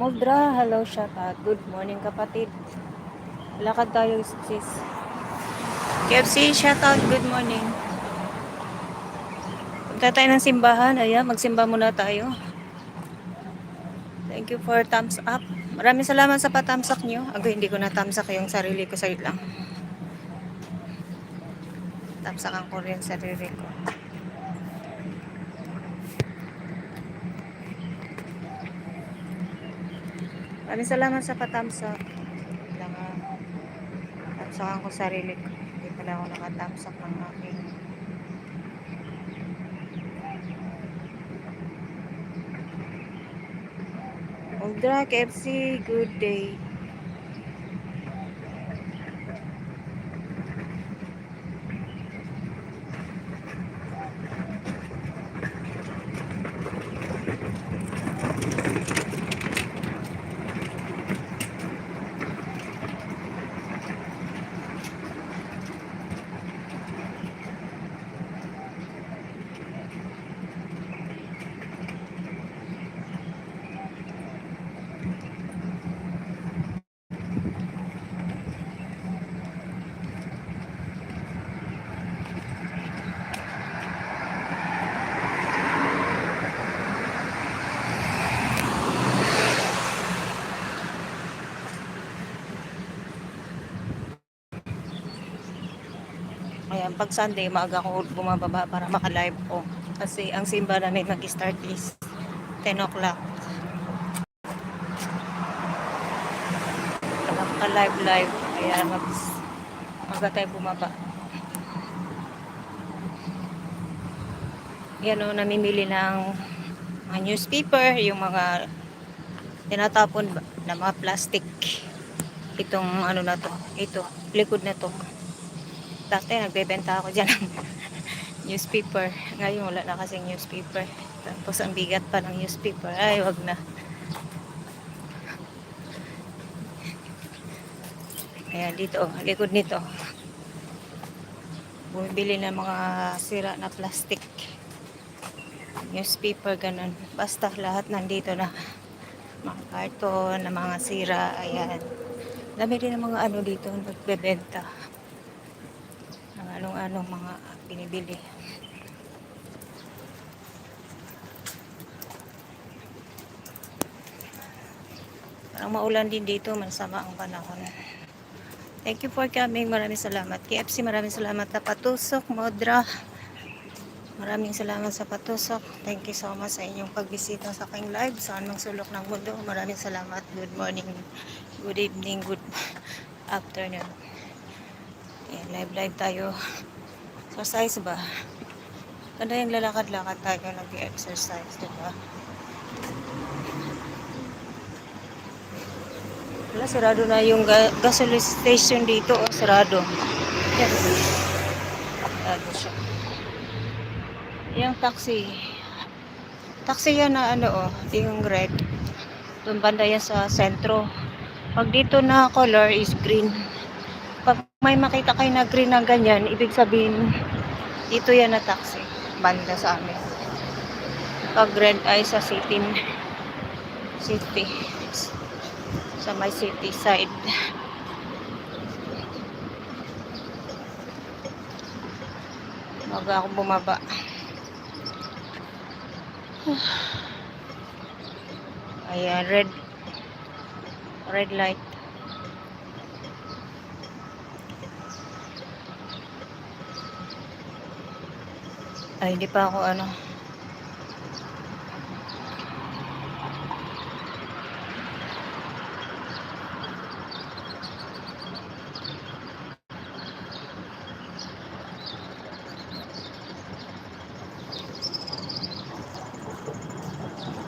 Muldra, hello, shout out. Good morning, kapatid. Lakad tayo, sis. KFC, shout out. Good morning. Punta tayo ng simbahan. Ayan, magsimba muna tayo. Thank you for thumbs up. Maraming salamat sa pa-thumbs up nyo. Hindi ko na thumbs up yung sarili ko. Sa'yo lang. Thumbs up ko rin sarili ko. Maraming salamat sa pa-thumbs up. Lang, thumbs up ko sarili ko. Hindi pala ako naka-thumbs up ng aking. Muldra, KFC, good day. Ayan, pag Sunday, maaga ako bumababa para maka-live ko. Kasi ang simba namin mag-start is 10 o'clock. Para maka-live. Kaya maaga tayo bumaba. Yan o, namimili ng mga newspaper, yung mga tinatapon na mga plastic. Itong ano na to, ito, likod na to. Dati nagbebenta ako dyan ng newspaper. Ngayon wala na kasing newspaper. Tapos ang bigat pa ng newspaper. Ay, wag na. Ayan, dito, likod nito. Bumibili ng mga sira na plastic. Newspaper, ganun. Basta lahat nandito na. Mga karton, na mga sira. Ayan. Dami din ng mga ano dito nagbebenta. Ng anong-anong mga pinibili. Parang maulan din dito, masama ang panahon. Thank you for coming. Maraming salamat. KFC, maraming salamat na patusok. Modra, maraming salamat sa patusok. Thank you so much sa inyong pagbisita sa aking live. Saan mang sulok ng mundo. Maraming salamat. Good morning, good evening, good afternoon. Ayan, live tayo. Exercise ba? Ganda yung lalakad-lakad tayo, nag-exercise, diba? Wala, sarado na yung gasoline station dito. Oh, sarado. Yan. Sarado siya. Yung taxi. Taxi yan na ano, oh, yung red. Doon banda yan sa sentro. Pag dito na color is green. Pag may makita kayo na green na ganyan, ibig sabihin, dito yan na taxi. Banda sa amin. Pag red ay sa city. Sa my city side. Maga ako bumaba. Ayan, red light. Ay, hindi pa ako ano.